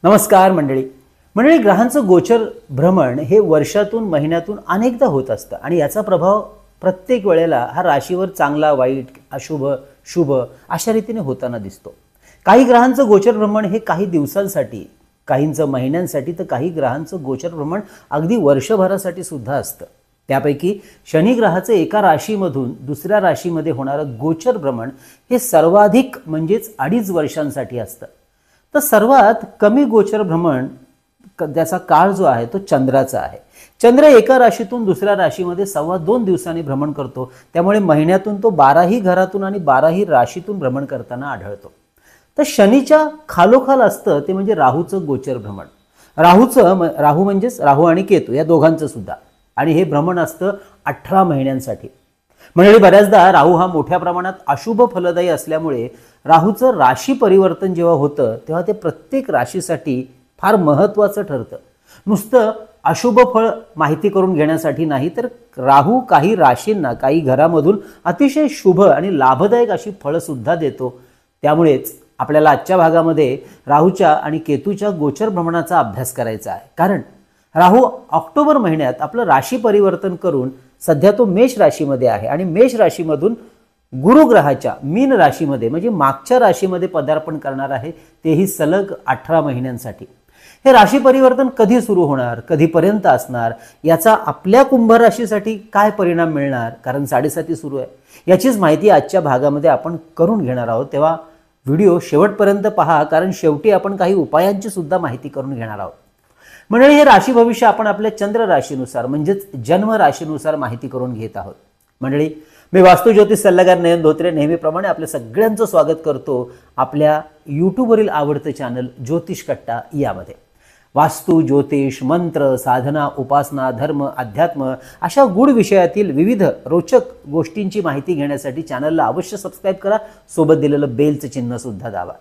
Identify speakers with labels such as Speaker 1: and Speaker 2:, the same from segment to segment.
Speaker 1: नमस्कार मंडळी. ग्रहांचं गोचर भ्रमण हे वर्षातून महिन्यातून अनेकदा होत असतं आणि याचा प्रभाव प्रत्येक वेळेला हा राशीवर चांगला वाईट अशुभ शुभ अशा रीतीने होताना दिसतो. काही ग्रहांचं गोचर भ्रमण हे काही दिवसांसाठी, काहींचं महिन्यांसाठी, तर काही ग्रहांचं गोचर भ्रमण अगदी वर्षभरासाठी सुद्धा असतं. त्यापैकी शनी ग्रहाचं एका राशीमधून दुसऱ्या राशीमध्ये होणारं गोचर भ्रमण हे सर्वाधिक म्हणजेच 2.5 वर्षांसाठी असतं. तर सर्वात कमी गोचर भ्रमण त्याचा काळ जो आहे तो चंद्राचा आहे. चंद्र एका राशीतून दुसऱ्या राशीमध्ये 2.25 दिवसांनी भ्रमण करतो. त्यामुळे महिन्यातून तो 12ही घरातून आणि 12ही राशीतून भ्रमण करताना आढळतो. तर शनीच्या खालोखाल असतं ते म्हणजे राहूचं गोचर भ्रमण. राहू म्हणजेच राहू आणि केतू या दोघांचं सुद्धा, आणि हे भ्रमण असतं 18 महिन्यांसाठी. म्हणजे बऱ्याचदा राहू हा मोठ्या प्रमाणात अशुभ फलदायी असल्यामुळे राहूचं राशी परिवर्तन जेव्हा होतं तेव्हा ते प्रत्येक राशीसाठी फार महत्त्वाचं ठरतं. नुसतं अशुभ फळ माहिती करून घेण्यासाठी नाही, तर राहू काही राशींना, काही घरामधून अतिशय शुभ आणि लाभदायक अशी फळं सुद्धा देतो. त्यामुळेच आपल्याला आजच्या भागामध्ये राहूच्या आणि केतूच्या गोचर भ्रमणाचा अभ्यास करायचा आहे. कारण राहू ऑक्टोबर महिन्यात आपलं राशी परिवर्तन करून सध्या तो मेष राशीमध्ये आहे आणि मेष राशीमधून गुरु ग्रहाच्या मीन राशीमध्ये म्हणजे मागच्या राशीमध्ये पदार्पण करणार आहे, तेही सलग 18 महिन्यांसाठी. हे राशी परिवर्तन कधी सुरू होणार, कधीपर्यंत असणार, याचा आपल्या कुंभ राशीसाठी काय परिणाम मिळणार, कारण 7.5 सुरू आहे, याचीच माहिती आजच्या भागामध्ये आपण करून घेणार आहोत. तेव्हा व्हिडिओ शेवटपर्यंत पहा, कारण शेवटी आपण काही उपायांची सुद्धा माहिती करून घेणार आहोत. मंडळी, हे राशी भविष्य आपण आपल्या चंद्र राशीनुसार म्हणजेच जन्म राशीनुसार माहिती करून घेत आहोत. मंडळी, मी वास्तू ज्योतिष सल्लागार नयन धोत्रे नेहमीप्रमाणे आपल्या सगळ्यांचं स्वागत करतो आपल्या यूट्यूबवरील आवडतं चॅनल ज्योतिष कट्टा यामध्ये. वास्तू, ज्योतिष, मंत्र, साधना, उपासना, धर्म, अध्यात्म अशा गूढ विषयातील विविध रोचक गोष्टींची माहिती घेण्यासाठी चॅनलला अवश्य सबस्क्राईब करा. सोबत दिलेलं बेलचं चिन्ह सुद्धा दाबा.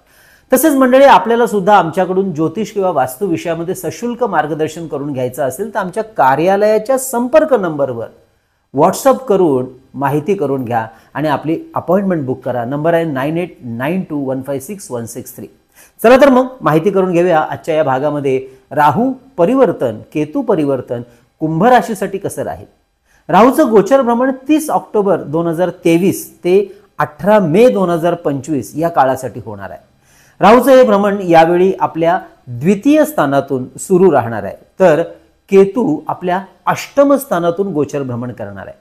Speaker 1: तसेच मंडळी, आपल्याला सुद्धा आमच्याकडून ज्योतिष किंवा वास्तू विषयामध्ये सशुल्क मार्गदर्शन करून घ्यायचं असेल तर आमच्या कार्यालयाच्या संपर्क नंबरवर व्हॉट्सअप करून माहिती करून घ्या आणि आपली अपॉइंटमेंट बुक करा. नंबर आहे 9892156163. चला तर मग माहिती करून घेऊया आजच्या या भागामध्ये. राहू परिवर्तन, केतू परिवर्तन कुंभ राशीसाठी कसं राहील. राहूचं गोचर भ्रमण 30 ऑक्टोबर 2023 ते 18 मे 2025 या काळासाठी होणार आहे. राहूचं हे भ्रमण यावेळी आपल्या द्वितीय स्थानातून सुरू राहणार आहे, तर केतू आपल्या अष्टम स्थानातून गोचर भ्रमण करणार आहे.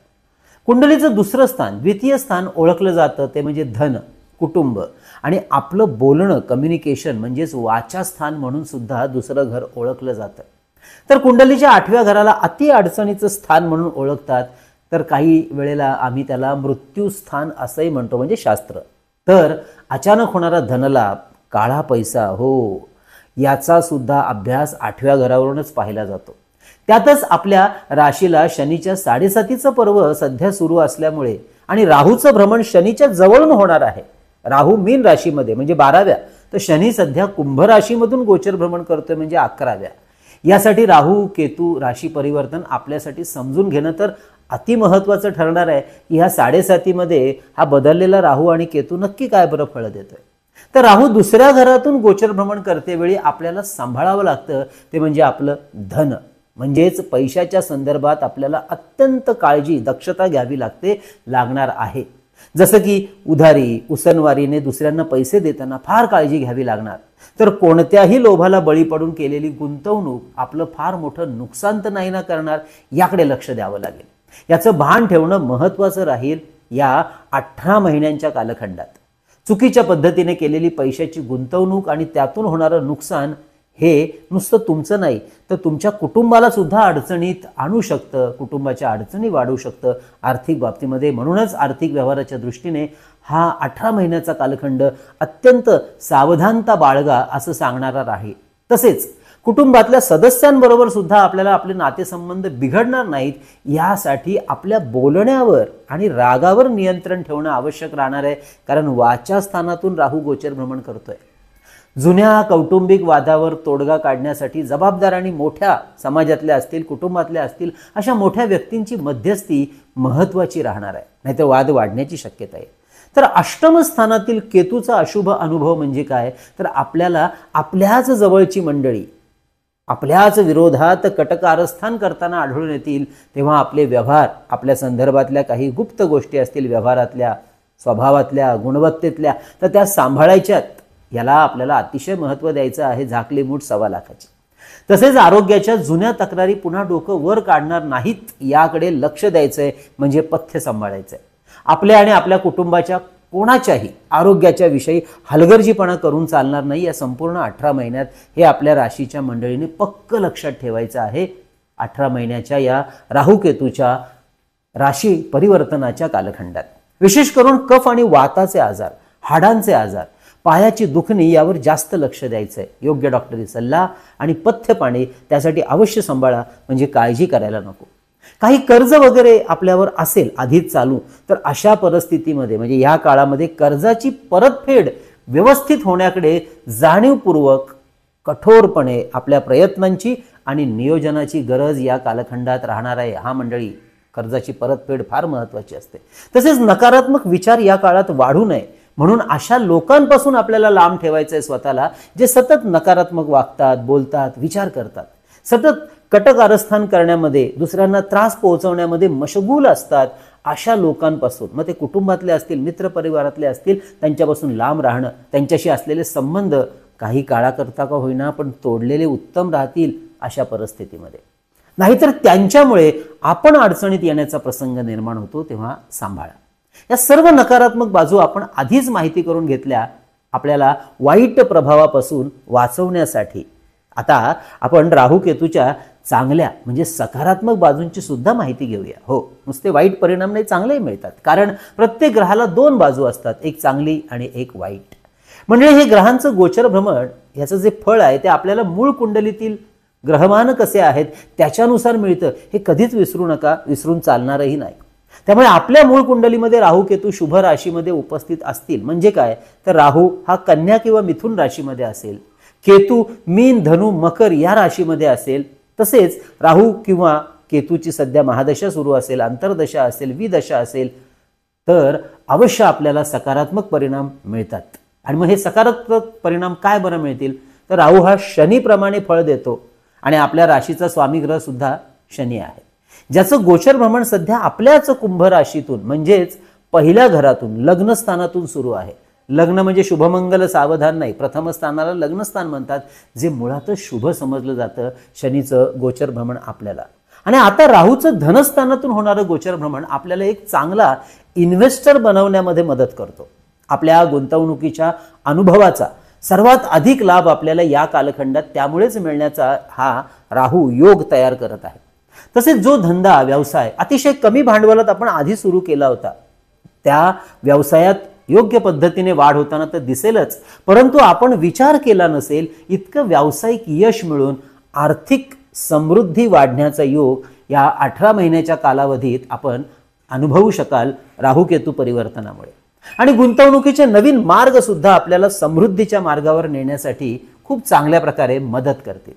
Speaker 1: कुंडलीचं दुसरं स्थान, द्वितीय स्थान ओळखलं जातं ते म्हणजे धन, कुटुंब आणि आपलं बोलणं, कम्युनिकेशन म्हणजेच वाचास्थान म्हणून सुद्धा दुसरं घर ओळखलं जातं. तर कुंडलीच्या 8व्या घराला अति अडचणीचं स्थान म्हणून ओळखतात, तर काही वेळेला आम्ही त्याला मृत्यूस्थान असंही म्हणतो म्हणजे शास्त्र. तर अचानक होणारा धनलाभ, काळा पैसा, हो, याचा सुद्धा अभ्यास 8व्या घरावरूनच पाहिला जातो. त्यातच आपल्या राशीला शनीच्या 7.5चं पर्व सध्या सुरू असल्यामुळे आणि राहूचं भ्रमण शनीच्या जवळून होणार आहे. राहू मीन राशीमध्ये म्हणजे 12व्या, तर शनी सध्या कुंभ राशीमधून गोचर भ्रमण करतोय म्हणजे 11व्या. यासाठी राहू केतू राशी परिवर्तन आपल्यासाठी समजून घेणं तर अति महत्त्वाचं ठरणार आहे. ह्या 7.5मध्ये हा बदललेला राहू आणि केतू नक्की काय बरं फळं देतोय. तर राहू दुसऱ्या घरातून गोचर भ्रमण करते वेळी आपल्याला सांभाळावं लागतं ते म्हणजे आपलं धन, म्हणजेच पैशाच्या संदर्भात आपल्याला अत्यंत काळजी, दक्षता घ्यावी लागणार आहे. जसं की उधारी, उसनवारीने दुसऱ्यांना पैसे देताना फार काळजी घ्यावी लागणार. तर कोणत्याही लोभाला बळी पडून केलेली गुंतवणूक आपलं फार मोठं नुकसान तर नाही ना करणार, याकडे लक्ष द्यावं लागेल. याचं भान ठेवणं महत्त्वाचं राहील या 18 महिन्यांच्या कालखंडात. चुकीच्या पद्धतीने केलेली पैशाची गुंतवणूक आणि त्यातून होणारं नुकसान हे नुसतं तुमचं नाही तर तुमच्या कुटुंबाला सुद्धा अडचणीत आणू शकतं, कुटुंबाच्या अडचणी वाढवू शकतं आर्थिक बाबतीमध्ये. म्हणूनच आर्थिक व्यवहाराच्या दृष्टीने हा 18 महिन्याचा कालखंड अत्यंत सावधानता बाळगा असं सांगणारा आहे. तसेच कुटुंबातल्या सदस्यांबरोबर सुद्धा आपल्याला आपले नातेसंबंध बिघडणार नाहीत, यासाठी आपल्या बोलण्यावर आणि रागावर नियंत्रण ठेवणं आवश्यक राहणार आहे. कारण वाचास्थानातून राहू गोचर भ्रमण करतोय. जुन्या कौटुंबिक वादावर तोडगा काढण्यासाठी जबाबदार आणि मोठ्या समाजातल्या असतील, कुटुंबातल्या असतील अशा मोठ्या व्यक्तींची मध्यस्थी महत्त्वाची राहणार आहे, नाहीतर वाद वाढण्याची शक्यता आहे. तर अष्टम स्थानातील केतूचा अशुभ अनुभव म्हणजे काय, तर आपल्याला आपल्याच जवळची मंडळी आपल्याच विरोधात कटकारस्थान करताना आढळून येतील, तेव्हा आपले व्यवहार, आपल्या संदर्भातल्या काही गुप्त गोष्टी असतील व्यवहारातल्या, स्वभावातल्या, गुणवत्तेतल्या, तर त्या सांभाळायच्यात. याला आपल्याला अतिशय महत्त्व द्यायचं आहे, झाकली मूठ 1.25 लाखाची. तसेच आरोग्याच्या जुन्या तक्रारी पुन्हा डोकं वर काढणार नाहीत याकडे लक्ष द्यायचंय, म्हणजे पथ्य सांभाळायचंय. आपल्या आणि आपल्या कुटुंबाच्या कोणाच्याही आरोग्याच्या विषयी हलगर्जीपणा करून चालणार नाही. या संपूर्ण 18 महिन्यात हे आपल्या राशीच्या मंडळीने पक्क लक्षात ठेवायचं आहे. 18 महिन्याच्या या राहू केतूच्या राशी परिवर्तनाच्या कालखंडात विशेष करून कफ आणि वाताचे आजार, हाडांचे आजार, पायाची दुखणी यावर जास्त लक्ष द्यायचंय. योग्य डॉक्टरी सल्ला आणि पथ्य पाणी त्यासाठी अवश्य सांभाळा, म्हणजे काळजी करायला नको. काही कर्ज वगैरे आपल्यावर असेल आधीच चालू, तर अशा परिस्थितीमध्ये म्हणजे या काळामध्ये कर्जाची परतफेड व्यवस्थित होण्याकडे जाणीवपूर्वक कठोरपणे आपल्या प्रयत्नांची आणि नियोजनाची गरज या कालखंडात राहणार आहे. हा मंडळी, कर्जाची परतफेड फार महत्त्वाची असते. तसेच नकारात्मक विचार या काळात वाढू नये म्हणून अशा लोकांपासून आपल्याला लांब ठेवायचं आहे स्वतःला, जे सतत नकारात्मक वागतात, बोलतात, विचार करतात, सतत कटकारस्थान करण्यामध्ये, दुसऱ्यांना त्रास पोहोचवण्यामध्ये मशगूल असतात. अशा लोकांपासून, मग ते कुटुंबातले असतील, मित्रपरिवारातले असतील, त्यांच्यापासून लांब राहणं. त्यांच्याशी असलेले संबंध काही काळाकरता का होईना पण तोडलेले उत्तम राहतील अशा परिस्थितीमध्ये. नाहीतर त्यांच्यामुळे आपण अडचणीत येण्याचा प्रसंग निर्माण होतो, तेव्हा सांभाळा. या सर्व नकारात्मक बाजू आपण आधीच माहिती करून घेतल्या आपल्याला वाईट प्रभावापासून वाचवण्यासाठी. आता आपण राहू केतूच्या चांगल्या म्हणजे सकारात्मक बाजूंची सुद्धा माहिती घेऊया. हो, नुसते वाईट परिणाम नाही, चांगलेही मिळतात. कारण प्रत्येक ग्रहाला 2 बाजू असतात, एक चांगली आणि एक वाईट. म्हणजे हे ग्रहांचं गोचर भ्रमण याचं जे फळ आहे ते आपल्याला मूळ कुंडलीतील ग्रहमान कसे आहेत त्याच्यानुसार मिळतं. हे कधीच विसरू नका, विसरून चालणारही नाही. त्यामुळे आपल्या मूळ कुंडलीमध्ये राहू केतू शुभ राशीमध्ये उपस्थित असतील म्हणजे काय, तर राहू हा कन्या किंवा मिथुन राशीमध्ये असेल, केतू मीन, धनु, मकर या राशीमध्ये असेल, तसेच राहू किंवा केतूची सध्या महादशा सुरू असेल, अंतर्दशा असेल, विदशा असेल, तर अवश्य आपल्याला सकारात्मक परिणाम मिळतात. आणि मग हे सकारात्मक परिणाम काय बरं मिळतील, तर राहू हा शनीप्रमाणे फळ देतो आणि आपल्या राशीचा स्वामी ग्रह सुद्धा शनी आहे, ज्याचं गोचर भ्रमण सध्या आपल्याच कुंभ राशीतून म्हणजेच पहिल्या घरातून, लग्नस्थानातून सुरू आहे. लग्न म्हणजे शुभमंगल सावधान नाही, प्रथम स्थानाला लग्नस्थान म्हणतात, जे मुळातच शुभ समजलं जातं. शनीचं गोचर भ्रमण आपल्याला, आणि आता राहूचं धनस्थानातून होणारं गोचर भ्रमण आपल्याला एक चांगला इन्व्हेस्टर बनवण्यामध्ये मदत करतो. आपल्या गुंतवणुकीच्या अनुभवाचा सर्वात अधिक लाभ आपल्याला या कालखंडात त्यामुळेच मिळण्याचा हा राहू योग तयार करत आहे. तसेच जो धंदा, व्यवसाय अतिशय कमी भांडवलात आपण आधी सुरू केला होता, त्या व्यवसायात योग्य पद्धतीने वाढ होताना तर दिसेलच, परंतु आपण विचार केला नसेल इतकं व्यावसायिक यश मिळून आर्थिक समृद्धी वाढण्याचा योग या 18 महिन्याच्या कालावधीत आपण अनुभवू शकाल राहू केतू परिवर्तनामुळे. आणि गुंतवणुकीचे नवीन मार्ग सुद्धा आपल्याला समृद्धीच्या मार्गावर नेण्यासाठी खूप चांगल्या प्रकारे मदत करतील.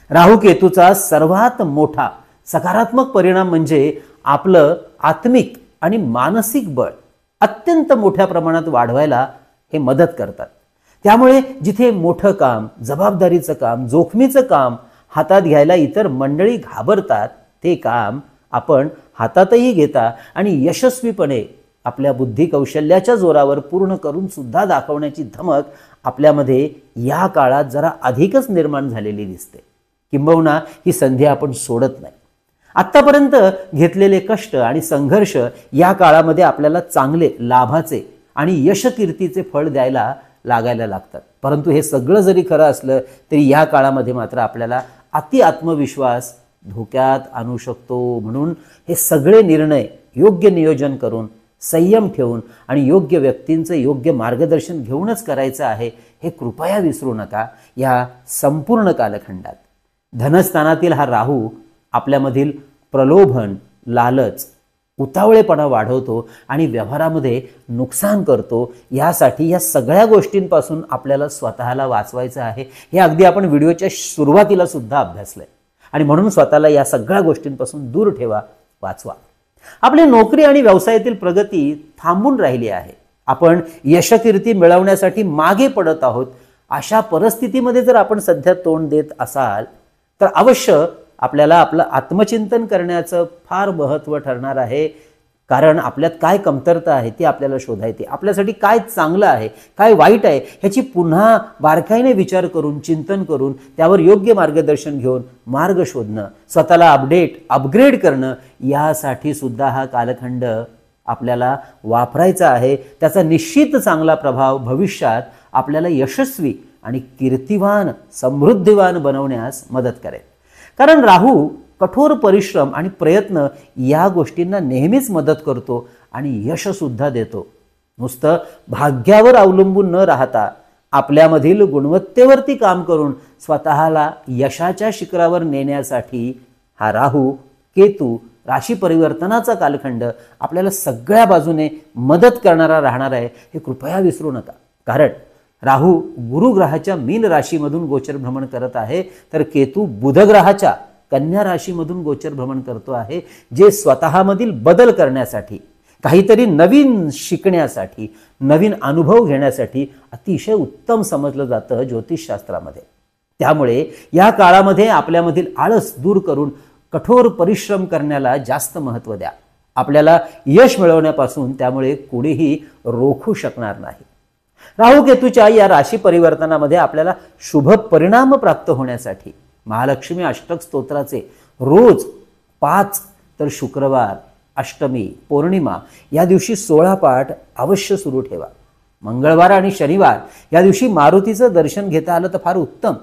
Speaker 1: राहू केतूचा सर्वात मोठा सकारात्मक परिणाम म्हणजे आपलं आत्मिक आणि मानसिक बळ अत्यंत मोठ्या प्रमाणात वाढवायला हे मदत करतात. त्यामुळे जिथे मोठं काम, जबाबदारीचं काम, जोखमीचं काम हातात घ्यायला इतर मंडळी घाबरतात, ते काम आपण हातातही घेता आणि यशस्वीपणे आपल्या बुद्धी कौशल्याच्या जोरावर पूर्ण करून सुद्धा दाखवण्याची धमक आपल्यामध्ये या काळात जरा अधिकच निर्माण झालेली दिसते. किंबहुना ही संधी आपण सोडत नाही. आत्तापर्यंत घेतलेले कष्ट आणि संघर्ष या काळामध्ये आपल्याला चांगले, लाभाचे आणि यशकीर्तीचे फळ द्यायला लागायला लागतात. परंतु हे सगळं जरी खरं असलं तरी या काळामध्ये मात्र आपल्याला अति आत्मविश्वास धोक्यात आणू शकतो. म्हणून हे सगळे निर्णय योग्य नियोजन करून, संयम ठेवून आणि योग्य व्यक्तींचं योग्य मार्गदर्शन घेऊनच करायचं आहे, हे कृपया विसरू नका. या संपूर्ण कालखंडात धनस्थानातील हा राहू आपल्यामधील प्रलोभन, लालच, उतावळेपणा वाढवतो आणि व्यवहारामध्ये नुकसान करतो. यासाठी या सगळ्या गोष्टींपासून आपल्याला स्वतःला वाचवायचं आहे. हे अगदी आपण व्हिडिओच्या सुरुवातीला सुद्धा अभ्यासलंय आणि म्हणून स्वतःला या सगळ्या गोष्टींपासून दूर ठेवा, वाचवा. आपली नोकरी आणि व्यवसायातील प्रगती थांबून राहिली आहे. आपण यशकीर्ती मिळवण्यासाठी मागे पडत आहोत, अशा परिस्थितीमध्ये जर आपण सध्या तोंड देत असाल तर अवश्य आपल्याला आपलं आत्मचिंतन करण्याचं फार महत्त्व ठरणार आहे. कारण आपल्यात काय कमतरता आहे ती आपल्याला शोधायची, आपल्यासाठी काय चांगलं आहे काय वाईट आहे ह्याची पुन्हा बारकाईने विचार करून चिंतन करून त्यावर योग्य मार्गदर्शन घेऊन मार्ग शोधणं, स्वतःला अपग्रेड करणं, यासाठी सुद्धा हा कालखंड आपल्याला वापरायचा आहे. त्याचा निश्चित चांगला प्रभाव भविष्यात आपल्याला यशस्वी आणि कीर्तिवान समृद्धिवान बनवण्यास मदत करेल. कारण राहू कठोर परिश्रम आणि प्रयत्न या गोष्टींना नेहमीच मदत करतो आणि यश सुद्धा देतो. नुसतं भाग्यावर अवलंबून न राहता आपल्यामधील गुणवत्तेवरती काम करून स्वतःला यशाच्या शिखरावर नेण्यासाठी हा राहू केतू राशी परिवर्तनाचा कालखंड आपल्याला सगळ्या बाजूने मदत करणारा राहणार आहे, हे कृपया विसरू नका. कारण राहू गुरु ग्रहाच्या मीन राशीमधून गोचर भ्रमण करत आहे, तर केतू बुध ग्रहाच्या कन्या राशीमधून गोचर भ्रमण करतो आहे, जे स्वतःमधील बदल करण्यासाठी, काहीतरी नवीन शिकण्यासाठी, नवीन अनुभव घेण्यासाठी अतिशय उत्तम समजलं जातं ज्योतिषशास्त्रामध्ये. त्यामुळे या काळामध्ये आपल्यामधील आळस दूर करून कठोर परिश्रम करण्याला जास्त महत्त्व द्या. आपल्याला यश मिळवण्यापासून त्यामुळे कोणीही रोखू शकणार नाही. राहू केतूच्या या राशी परिवर्तनामध्ये आपल्याला शुभ परिणाम प्राप्त होण्यासाठी महालक्ष्मी अष्टक स्तोत्राचे रोज 5 तर शुक्रवार, अष्टमी, पौर्णिमा या दिवशी 16 पाठ अवश्य सुरू ठेवा. मंगळवार आणि शनिवार या दिवशी मारुतीचं दर्शन घेता आलं तर फार उत्तम.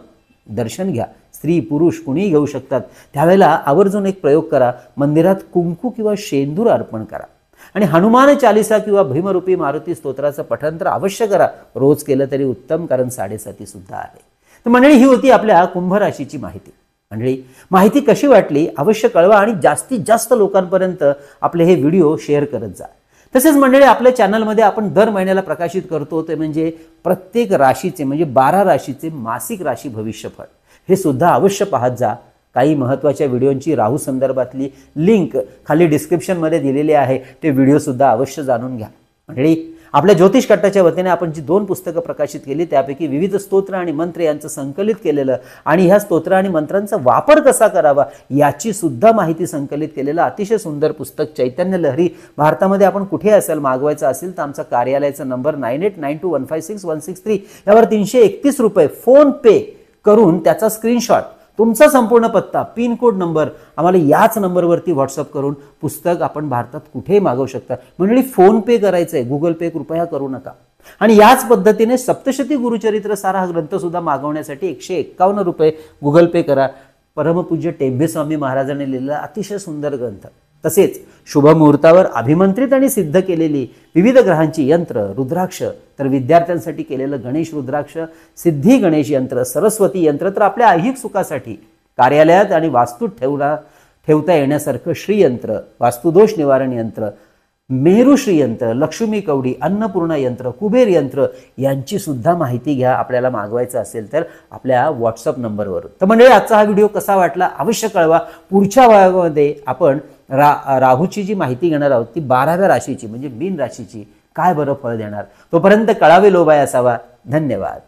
Speaker 1: दर्शन घ्या, स्त्री पुरुष कुणीही घेऊ शकतात. त्यावेळेला आवर्जून एक प्रयोग करा, मंदिरात कुंकू किंवा शेंदूर अर्पण करा आणि हनुमान चालिसा किंवा भीमरूपी मारुती स्तोत्राचं पठण तर अवश्य करा. रोज केलं तरी उत्तम, कारण 7:30 सुद्धा आहे. तर मंडळी, ही होती आपल्या कुंभ राशीची माहिती. मंडळी, माहिती कशी वाटली अवश्य कळवा आणि जास्तीत जास्त लोकांपर्यंत आपले हे व्हिडिओ शेअर करत जा. तसेच मंडळी, आपल्या चॅनलमध्ये आपण दर महिन्याला प्रकाशित करतो ते म्हणजे प्रत्येक राशीचे म्हणजे 12 राशीचे मासिक राशी भविष्यफळ, हे सुद्धा अवश्य पाहत जा. काही महत्त्वाच्या व्हिडिओंची राहू संदर्भातली लिंक खाली डिस्क्रिप्शनमध्ये दिलेली आहे, ते व्हिडिओ सुद्धा अवश्य जाणून घ्या. मंडळी, आपल्या ज्योतिष कट्टाच्या वतीने आपण जी 2 पुस्तकं प्रकाशित केली त्यापैकी विविध स्तोत्र आणि मंत्र यांचं संकलित केलेलं आणि ह्या स्तोत्र आणि मंत्रांचा वापर कसा करावा याची सुद्धा माहिती संकलित केलेलं अतिशय सुंदर पुस्तक चैतन्य लहरी भारतामध्ये आपण कुठे असेल मागवायचं असेल तर आमचा कार्यालयाचा नंबर 9892156163 यावर 331 रुपये फोन पे करून त्याचा स्क्रीनशॉट, तुमचा संपूर्ण पत्ता, पिन कोड नंबर आम्हाला याच नंबरवरती व्हॉट्सअप करून पुस्तक आपण भारतात कुठेही मागवू शकता. म्हणजे फोन पे करायचंय, गुगल पे कृपया करू नका. आणि याच पद्धतीने सप्तशती गुरुचरित्र सारा हा ग्रंथ सुद्धा मागवण्यासाठी 151 रुपये गुगल पे करा. परमपूज्य टेंभे स्वामी महाराजांनी लिहिलेला अतिशय सुंदर ग्रंथ. तसेच शुभ मुहूर्तावर अभिमंत्रित आणि सिद्ध केलेली विविध ग्रहांची यंत्र, रुद्राक्ष, तर विद्यार्थ्यांसाठी केलेलं गणेश रुद्राक्ष, सिद्धी गणेश यंत्र, सरस्वती यंत्र, तर आपल्या ऐहिक सुखासाठी कार्यालयात आणि वास्तूत ठेवता येण्यासारखं श्रीयंत्र, वास्तुदोष निवारण यंत्र, मेरू श्रीयंत्र, लक्ष्मी कवडी, अन्नपूर्णा यंत्र, कुबेर यंत्र यांची सुद्धा माहिती घ्या. आपल्याला मागवायचं असेल तर आपल्या व्हॉट्सअप नंबरवरून. तर मंडळी, आजचा हा व्हिडिओ कसा वाटला अवश्य कळवा. पुढच्या भागामध्ये आपण राहूची जी माहिती घेणार आहोत ती 12व्या राशीची म्हणजे मीन राशीची काय बरं फळ देणार, तोपर्यंत कळावे लोभाय असावा. धन्यवाद.